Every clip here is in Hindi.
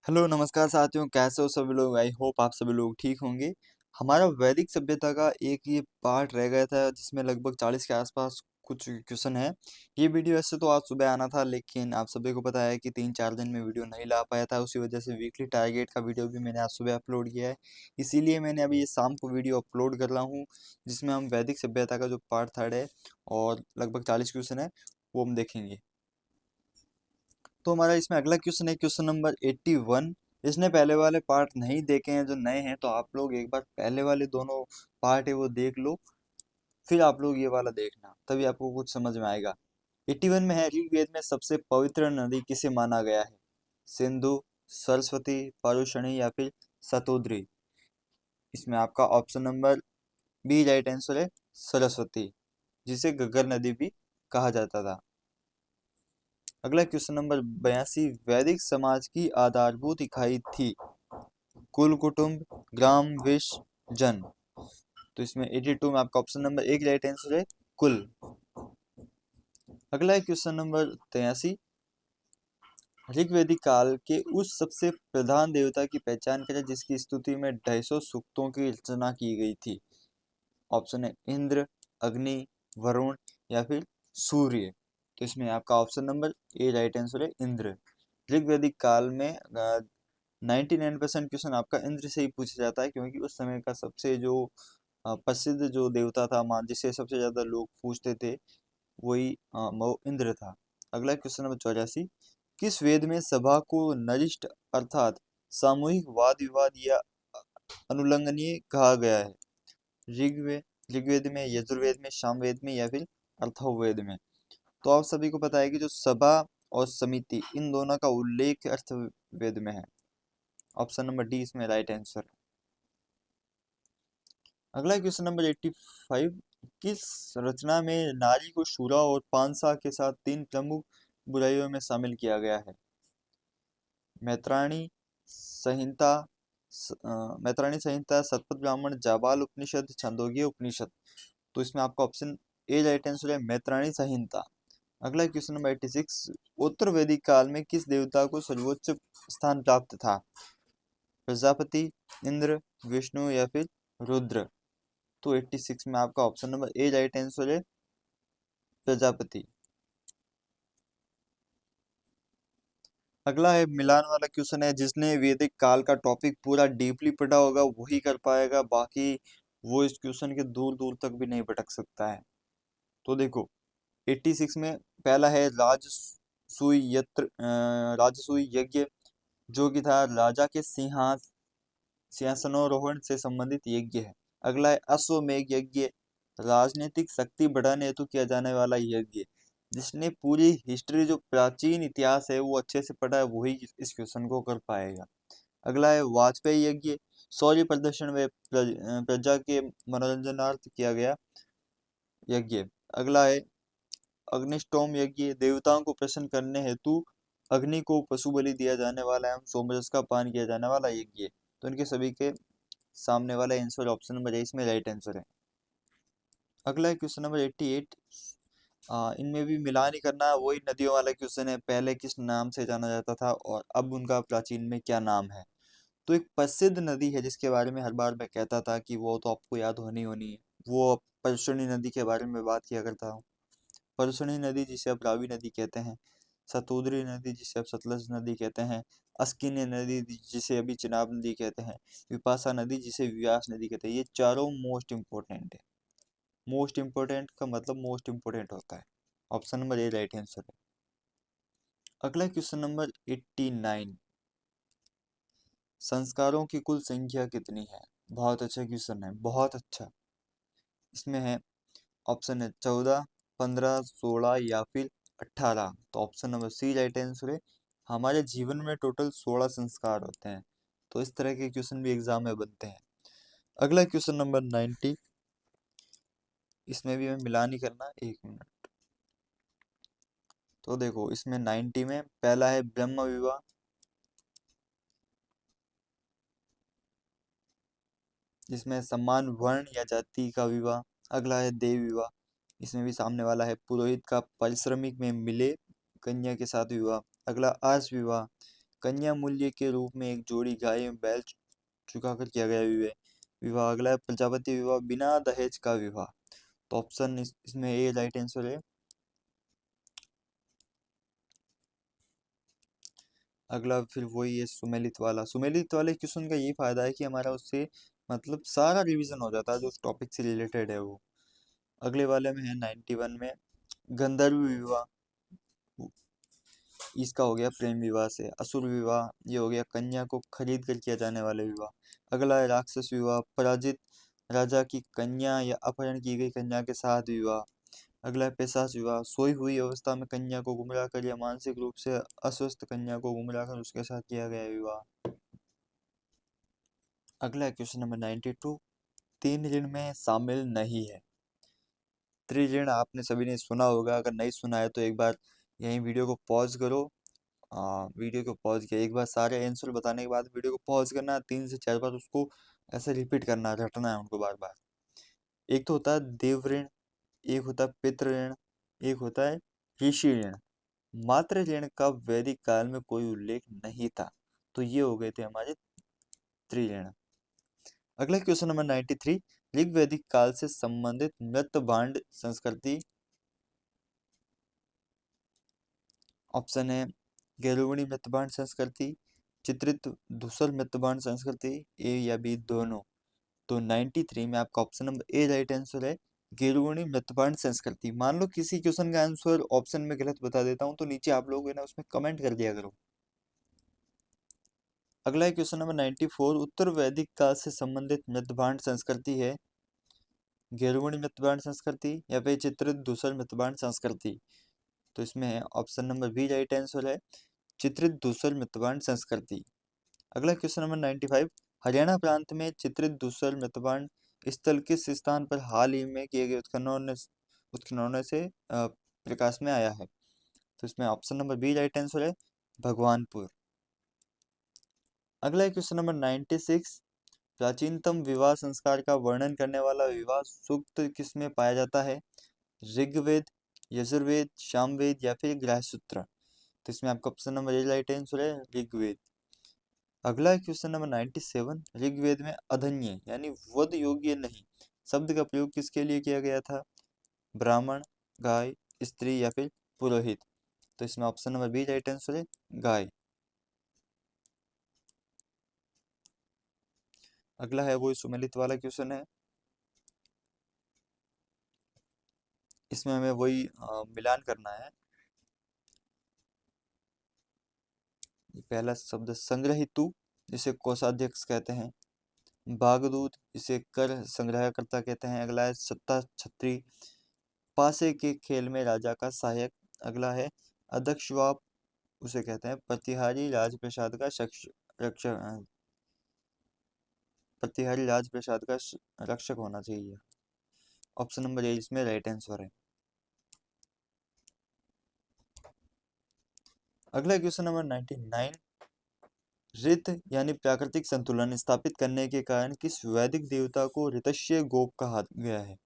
हेलो नमस्कार साथियों, कैसे हो सभी लोग। आई होप आप सभी लोग ठीक होंगे। हमारा वैदिक सभ्यता का एक ये पार्ट रह गया था जिसमें लगभग 40 के आसपास कुछ क्वेश्चन है। ये वीडियो ऐसे तो आज सुबह आना था, लेकिन आप सभी को पता है कि 3-4 दिन में वीडियो नहीं ला पाया था। उसी वजह से वीकली टारगेट का वीडियो भी मैंने आज सुबह अपलोड किया है। इसीलिए मैंने अभी ये शाम को वीडियो अपलोड कर रहा हूँ, जिसमें हम वैदिक सभ्यता का जो पार्ट 3 है और लगभग 40 क्वेश्चन है वो हम देखेंगे। तो हमारा इसमें अगला क्वेश्चन है क्वेश्चन नंबर 81। इसने पहले वाले पार्ट नहीं देखे हैं जो नए हैं, तो आप लोग एक बार पहले वाले दोनों पार्ट है वो देख लो, फिर आप लोग ये वाला देखना, तभी आपको कुछ समझ में आएगा। 81 में है, ऋग्वेद में सबसे पवित्र नदी किसे माना गया है? सिंधु, सरस्वती, पारुषणी या फिर सतोद्री। इसमें आपका option number B right answer है, सरस्वती, जिसे गग्गर नदी भी कहा जाता था। अगला क्वेश्चन नंबर 82, वैदिक समाज की आधारभूत इकाई थी? कुल, कुटुंब, ग्राम, विश्व, जन। तो इसमें 82 में आपका ऑप्शन नंबर एक राइट आंसर है, कुल। अगला है क्वेश्चन नंबर 83, ऋग्वेदिक काल के उस सबसे प्रधान देवता की पहचान करें जिसकी स्तुति में 250 सूक्तों की रचना की गई थी। ऑप्शन है इंद्र, अग्नि, वरुण या फिर सूर्य। तो इसमें आपका option number A right answer है, इंद्र। ऋग्वेदिक काल में 99% क्वेश्चन आपका इंद्र से ही पूछा जाता है, क्योंकि उस समय का सबसे जो प्रसिद्ध जो देवता था, मान जिसे सबसे ज्यादा लोग पूछते थे, वही वो इंद्र था। अगला क्वेश्चन नंबर 84, किस वेद में सभा को नरिष्ट अर्थात सामूहिक वाद विवाद या अनुलंघनीय कहा गया है? ऋग्वेद ऋग्वेद में, यजुर्वेद में, सामवेद में या फिर अथर्ववेद में? तो आप सभी को पता है कि जो सभा और समिति, इन दोनों का उल्लेख अथर्ववेद में है। ऑप्शन नंबर डी इसमें राइट आंसर। अगला क्वेश्चन नंबर 85, किस रचना में नारी को शूरा और पांसा के साथ 3 प्रमुख बुराइयों में शामिल किया गया है? मैत्राणी संहिता, मैत्राणी संहिता, शतपथ ब्राह्मण, जाबाल उपनिषद, छंदोग्य उपनिषद। तो इसमें आपका ऑप्शन ए राइट आंसर है, मैत्राणी संहिता। अगला क्वेश्चन नंबर 86, उत्तर वैदिक काल में किस देवता को सर्वोच्च स्थान प्राप्त था? प्रजापति, इंद्र, विष्णु या फिर रुद्र। तो 86 में आपका option number A right answer है, प्रजापति। अगला है मिलान वाला क्वेश्चन है, जिसने वैदिक काल का टॉपिक पूरा डीपली पढ़ा होगा वही कर पाएगा, बाकी वो इस क्वेश्चन के दूर दूर तक भी नहीं भटक सकता है। तो देखो 86 में पहला है राजसूय यज्ञ, जो कि था राजा के सिंहासनारोहण से संबंधित यज्ञ है। अगला है अश्वमेध यज्ञ, राजनीतिक शक्ति बढ़ाने हेतु किया जाने वाला यज्ञ। जिसने पूरी हिस्ट्री, जो प्राचीन इतिहास है वो अच्छे से पढ़ा है, वही इस क्वेश्चन को कर पाएगा। अगला है वाजपेयी यज्ञ, शौर्य प्रदर्शन व प्रजा के मनोरंजनार्थ किया गया यज्ञ। अगला है अग्निष्टोम यज्ञ, देवताओं को प्रसन्न करने हेतु अग्नि को पशु बलि दिया जाने वाला एवं सोमरस का पान किया जाने वाला यज्ञ। तो इनके सभी के सामने वाला आंसर ऑप्शन नंबर ए इसमें राइट आंसर है। अगला है क्वेश्चन नंबर 88, इनमें भी मिलान ही करना, वही नदियों वाला क्वेश्चन है। पहले किस नाम से जाना जाता था और अब उनका प्राचीन में क्या नाम है? तो एक प्रसिद्ध नदी है जिसके बारे में हर बार मैं कहता था कि वो तो आपको याद होनी होनी है, वो परसुनी नदी के बारे में बात किया करता हूँ। परसुनी नदी जिसे आप रावी नदी कहते हैं, सतोद्री नदी जिसे आप सतलज नदी कहते हैं, अस्किनी नदी जिसे अभी चिनाब नदी कहते हैं, विपाशा नदी जिसे व्यास नदी कहते हैं। ये चारों मोस्ट इम्पोर्टेंट है। मोस्ट इम्पोर्टेंट का मतलब मोस्ट इम्पोर्टेंट होता है। Option number A right answer है। अगला क्वेश्चन नंबर 89, संस्कारों की कुल संख्या कितनी है? बहुत अच्छा क्वेश्चन है, बहुत अच्छा। इसमें है ऑप्शन है 14, 15, 16 या फिर 18। तो option number C right answer है। हमारे जीवन में टोटल 16 संस्कार होते हैं। तो इस तरह के क्वेश्चन भी एग्जाम में बनते हैं। अगला क्वेश्चन नंबर 90, इसमें भी हमें मिलान ही करना, एक मिनट। तो देखो इसमें 90 में पहला है ब्रह्म विवाह, जिसमें समान वर्ण या जाति का विवाह। अगला है देव विवाह, इसमें भी सामने वाला है पुरोहित का पारिश्रमिक में मिले कन्या के साथ विवाह। अगला आर्ष विवाह, कन्या मूल्य के रूप में एक जोड़ी गाय एवं बैल चुकाकर किया गया विवाह विवाह। अगला है प्रजापति विवाह, बिना दहेज का विवाह। तो ऑप्शन इसमें ए राइट आंसर है। अगला फिर वही है सुमेलित वाला। सुमेलित वाले क्वेश्चन का ये फायदा है कि हमारा उससे मतलब सारा रिवीजन हो जाता है जो उस टॉपिक से रिलेटेड है वो। अगले वाले में है 91 में गंधर्व विवाह, इसका हो गया प्रेम विवाह से। असुर विवाह ये हो गया कन्या को खरीद कर किया जाने वाले विवाह। अगला है राक्षस विवाह, पराजित राजा की कन्या या अपहरण की गई कन्या के साथ विवाह। अगला है पिशाच विवाह, सोई हुई अवस्था में कन्या को गुमराह कर या मानसिक रूप से अस्वस्थ कन्या को गुमराह कर उसके साथ किया गया विवाह। अगला है क्वेश्चन नंबर 92, तीन ऋण में शामिल नहीं है। त्रिऋण आपने सभी ने सुना होगा, अगर नहीं सुना है तो एक बार यहीं वीडियो को पॉज करो। वीडियो को पॉज किया, एक बार सारे आंसर बताने के बाद वीडियो को पॉज करना है, 3 से 4 बार उसको ऐसे रिपीट करना है, रटना है उनको बार बार। एक तो होता है देव ऋण, एक होता है पितृ ऋण, एक होता है ऋषि ऋण। मातृ ऋण का वैदिक काल में कोई उल्लेख नहीं था, तो ये हो गए थे हमारे त्रिऋण। अगला क्वेश्चन नंबर 93, ऋग वैदिक काल से संबंधित मृत भांड संस्कृति। ऑप्शन है गेरुगणी मृतभांड संस्कृति, चित्रित धूसर मृतभांड संस्कृति, ए या बी दोनों। तो 93 में आपका option number A right answer है, गेरुगणी मृतभांड संस्कृति। मान लो किसी क्वेश्चन का आंसर ऑप्शन में गलत बता देता हूं तो नीचे आप लोग है ना उसमें कमेंट कर दिया करो। अगला है क्वेश्चन नंबर 94, उत्तर वैदिक काल से संबंधित मृतभांड संस्कृति है गेरुगणी मृतभांड संस्कृति या फिर चित्रित धूसर मृतभांड संस्कृति। तो इसमें है option number B right answer है, चित्रित धूसर मृतभांड संस्कृति। अगला क्वेश्चन नंबर 95, हरियाणा प्रांत में चित्रित धूसर मृतभांड स्थल किस स्थान पर हाल ही में किए गए उत्खननों से प्रकाश में आया है। तो इसमें option number B right answer है, भगवानपुर। अगला क्वेश्चन नंबर 96, प्राचीनतम विवाह संस्कार का वर्णन करने वाला विवाह सूक्त किसमें पाया जाता है, ऋग्वेद, यजुर्वेद, सामवेद या फिर गृहसूत्र। तो इसमें आपका option number A right answer है, ऋग्वेद। अगला क्वेश्चन नंबर 97, ऋग्वेद में अधन्य यानी वध योग्य नहीं शब्द का प्रयोग किसके लिए किया गया था, ब्राह्मण, गाय, स्त्री या फिर पुरोहित। तो इसमें option number B right answer है, गाय। अगला है वो सुमेलित वाला क्वेश्चन है, इसमें हमें वही मिलान करना है। पहला शब्द संग्रहितु, जिसे कोषाध्यक्ष कहते हैं। बागदूत, इसे कर संग्रहकर्ता कहते हैं। अगला है सत्ता छत्री, पासे के खेल में राजा का सहायक। अगला है अध्यक्षवाप, उसे कहते हैं प्रतिहारी राजप्रसाद का रक्षक, प्रतिहारी राजप्रसाद का रक्षक होना चाहिए। ऑप्शन नंबर ए इसमें राइट आंसर है। अगला क्वेश्चन नंबर 99, ऋत यानी प्राकृतिक संतुलन स्थापित करने के कारण किस वैदिक देवता को ऋतस्य गोप कहा गया है,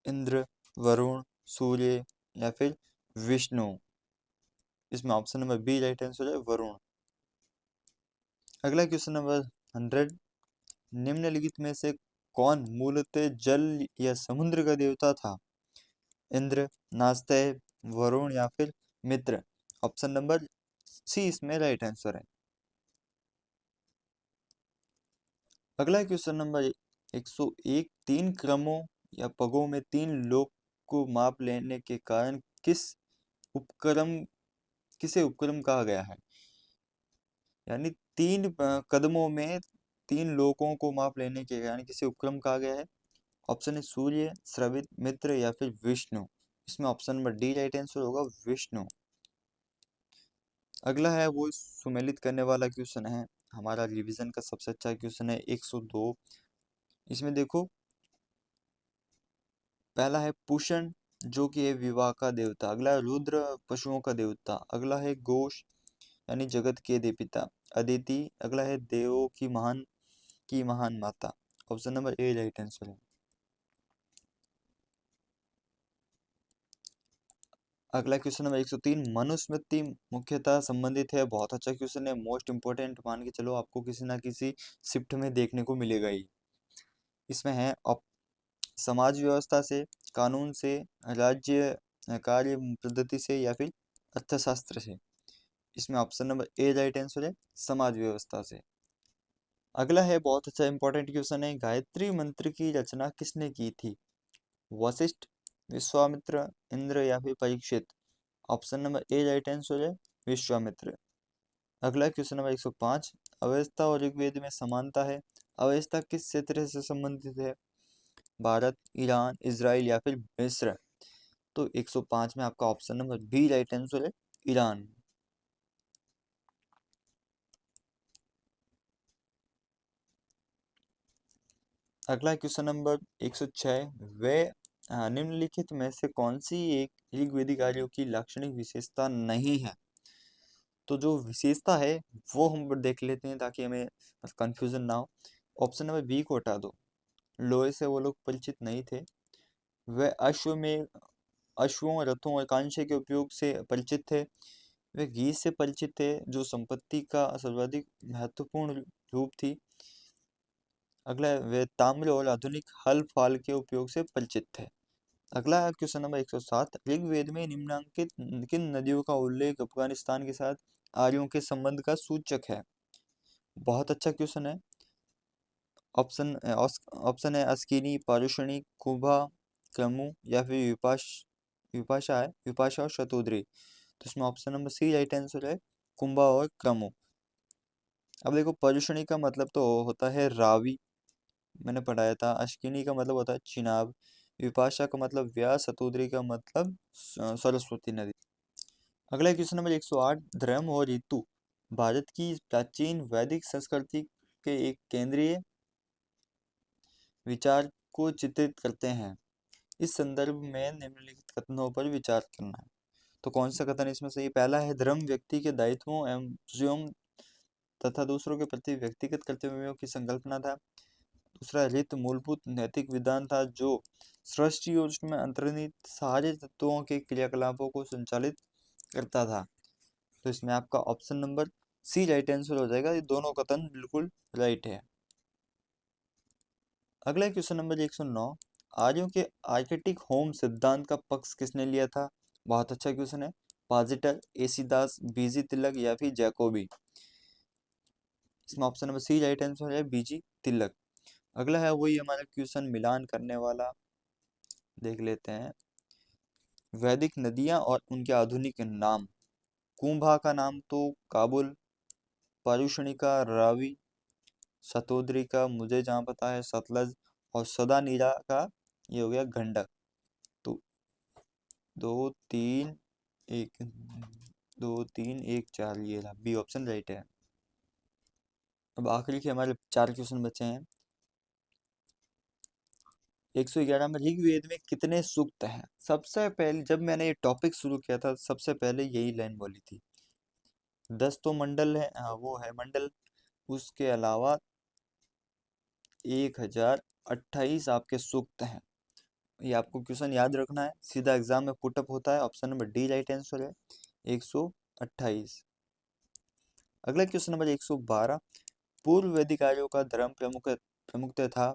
इंद्र, वरुण, सूर्य या फिर विष्णु। इसमें option number B right answer है, वरुण। अगला क्वेश्चन नंबर 100, निम्नलिखित में से कौन मूलतः जल या समुद्र का देवता था, इंद्र, नास्तेय, वरुण या फिर मित्र। ऑप्शन नंबर सी इसमें राइट आंसर है। अगला क्वेश्चन नंबर 101, तीन क्रमों या पगों में तीन लोग को माप लेने के कारण उपक्रम किसे उपक्रम कहा गया है, यानी तीन कदमों में तीन लोगों को माप लेने के कारण किसे उपक्रम कहा गया है। ऑप्शन है सूर्य, श्रवित, मित्र या फिर विष्णु। इसमें option number D right answer होगा, विष्णु। अगला है वो सुमेलित करने वाला क्वेश्चन है, हमारा रिवीजन का सबसे अच्छा क्वेश्चन है 102। इसमें देखो पहला है पूषण जो कि है विवाह का देवता। अगला है रुद्र पशुओं का देवता। अगला है घोष यानी जगत के देवता अदिति। अगला है देवों की महान माता। Option number A right answer है। अगला क्वेश्चन नंबर 103, मनुस्मृति मुख्यतः संबंधित है। बहुत अच्छा क्वेश्चन है, मोस्ट इंपोर्टेंट मान के चलो, आपको किसी ना किसी शिफ्ट में देखने को मिलेगा ही। इसमें है समाज व्यवस्था से, कानून से, राज्य कार्य पद्धति से, या फिर अर्थशास्त्र से। इसमें option number A right answer है, समाज व्यवस्था से। अगला है बहुत अच्छा इंपॉर्टेंट क्वेश्चन है, गायत्री मंत्र की रचना किसने की थी? वशिष्ठ, विश्वामित्र, इंद्र, या फिर Parikshit. Option number A right answer है, विश्वामित्र। अगला क्वेश्चन नंबर 105, अवस्था और ऋग्वेद में समानता है। अवस्था किस क्षेत्र से संबंधित है? भारत, ईरान, इजराइल, या फिर मिस्र। तो 105 में आपका option number B right answer है, ईरान। अगला क्वेश्चन नंबर 106, वे निम्नलिखित में से कौन सी एक ऋग्वेदिक आर्यों की लाक्षणिक विशेषता नहीं है? तो जो विशेषता है वो हम देख लेते हैं ताकि हमें कंफ्यूजन ना हो। ऑप्शन नंबर बी को हटा दो, लोहे से वो लोग परिचित नहीं थे। वे अश्वों, रथों और कांसे के उपयोग से परिचित थे। वे घी से परिचित थे, जो संपत्ति का सर्वाधिक महत्वपूर्ण रूप थी। अगला है, वे ताम्र और आधुनिक हल फाल के उपयोग से परिचित थे। अगला है क्वेश्चन नंबर 107, ऋग्वेद में निम्नांकित किन नदियों का उल्लेख अफगानिस्तान के साथ आर्यों के संबंध का सूचक है? बहुत अच्छा क्वेश्चन है। ऑप्शन है अस्किनी, पारुशणी, कुभा, क्रमु, या फिर विपाशा और शतुद्री। तो इसमें option number C right answer है, कुंभा और क्रमु। अब देखो, पारुशणी का मतलब तो होता है रावी, मैंने पढ़ाया था। अश्किनी का मतलब होता है चिनाब। विपाशा का मतलब व्यास। शतुद्री का मतलब सरस्वती नदी। अगला क्वेश्चन नंबर 108, धर्म और ऋतु भारत की प्राचीन वैदिक संस्कृति के एक केंद्रीय विचार को चित्रित करते हैं। इस संदर्भ में निम्नलिखित कथनों पर विचार करना है। तो कौन सा कथन इसमें सही? पहला है, धर्म व्यक्ति के दायित्वों एवं स्वयं तथा दूसरों के प्रति व्यक्तिगत कर्तव्यों की संकल्पना था। दूसरा, ऋत मूलभूत नैतिक विधान था जो सृष्टि और उसमें अंतर्निहित सारे तत्वों के क्रियाकलापों को संचालित करता था। तो इसमें आपका option number C right answer हो जाएगा। ये दोनों कथन बिल्कुल राइट है। अगला क्वेश्चन नंबर 109, आर्यों के आर्किटिक होम सिद्धांत का पक्ष किसने लिया था? बहुत अच्छा क्वेश्चन है। पाजिटर, एसीदास, बीजी तिलक, या फिर जैकोबी। इसमें option number C right answer है, बीजी तिलक। अगला है वही हमारा क्वेश्चन मिलान करने वाला, देख लेते हैं। वैदिक नदियां और उनके आधुनिक नाम। कुंभा का नाम तो काबुल, पारुशणी का रावी, शतोद्री का मुझे जहाँ पता है सतलज, और सदा नीरा का ये हो गया गंडक। तो 2 3 1 2 3 1 4, ये रहा बी ऑप्शन राइट है। अब आखिरी के हमारे 4 क्वेश्चन बचे हैं। 111 में ऋग्वेद में कितने सूक्त हैं? सबसे पहले जब मैंने ये टॉपिक शुरू किया था, सबसे पहले यही लाइन बोली थी। 10 तो मंडल है, हाँ वो है मंडल। उसके अलावा 1028 आपके सूक्त हैं। ये आपको क्वेश्चन याद रखना है, सीधा एग्जाम में पुटअप होता है। Option number D right answer है, 128। अगला क्वेश्चन नंबर 112, पूर्व वैदिक आर्यों का धर्म प्रमुखतः था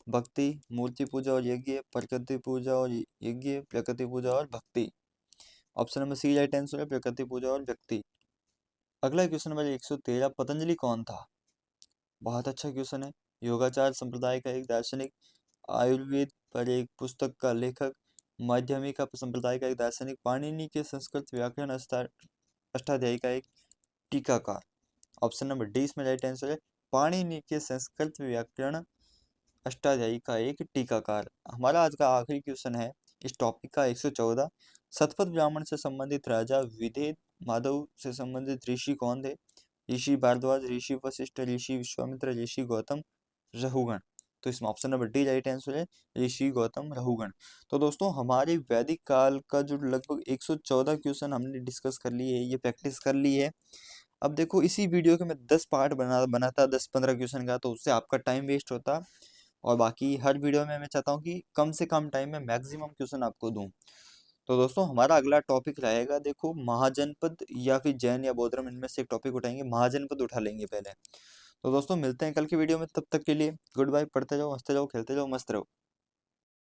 भक्ति, मूर्ति पूजा और यज्ञ, प्रकृति पूजा और यज्ञ, प्रकृति पूजा और भक्ति। Option number C right answer है, प्रकृति पूजा और भक्ति। अगला क्वेश्चन नंबर 113, पतंजलि कौन था? बहुत अच्छा क्वेश्चन है। योगाचार संप्रदाय का एक दार्शनिक, आयुर्वेद पर एक पुस्तक का लेखक, माध्यमिका संप्रदाय का एक दार्शनिक, पाणिनि के संस्कृत व्याकरण अष्टाध्यायी का एक टीकाकार। ऑप्शन नंबर डी इसमें राइट आंसर है, पाणिनि के संस्कृत व्याकरण अष्टाध्यायी का एक टीकाकार। हमारा आज का आखिरी क्वेश्चन है इस टॉपिक का, 114, सतपथ ब्राह्मण से संबंधित राजा विदेह माधव से संबंधित ऋषि कौन थे? ऋषि भारद्वाज, ऋषि वशिष्ठ, ऋषि विश्वामित्र, ऋषि गौतम, रहुगण। तो इसमें option number D right answer है, ऋषि गौतम रहुगण। तो दोस्तों, हमारे वैदिक काल का जो लगभग 114 क्वेश्चन हमने डिस्कस कर लिए है, ये प्रैक्टिस कर ली है। अब देखो, इसी वीडियो के मैं 10 पार्ट बनाता 10-15 क्वेश्चन का, तो उससे आपका टाइम वेस्ट होता। और बाकी हर वीडियो में मैं चाहता हूँ कि कम से कम टाइम में मैक्सिमम क्वेश्चन आपको दूं। तो दोस्तों हमारा अगला टॉपिक रहेगा, देखो, महाजनपद या फिर जैन या बौद्धर्म, इनमें से एक टॉपिक उठाएंगे। महाजनपद उठा लेंगे पहले। तो दोस्तों मिलते हैं कल की वीडियो में, तब तक के लिए गुड बाय। पढ़ते जाओ, हंसते जाओ, खेलते जाओ, मस्त रहो।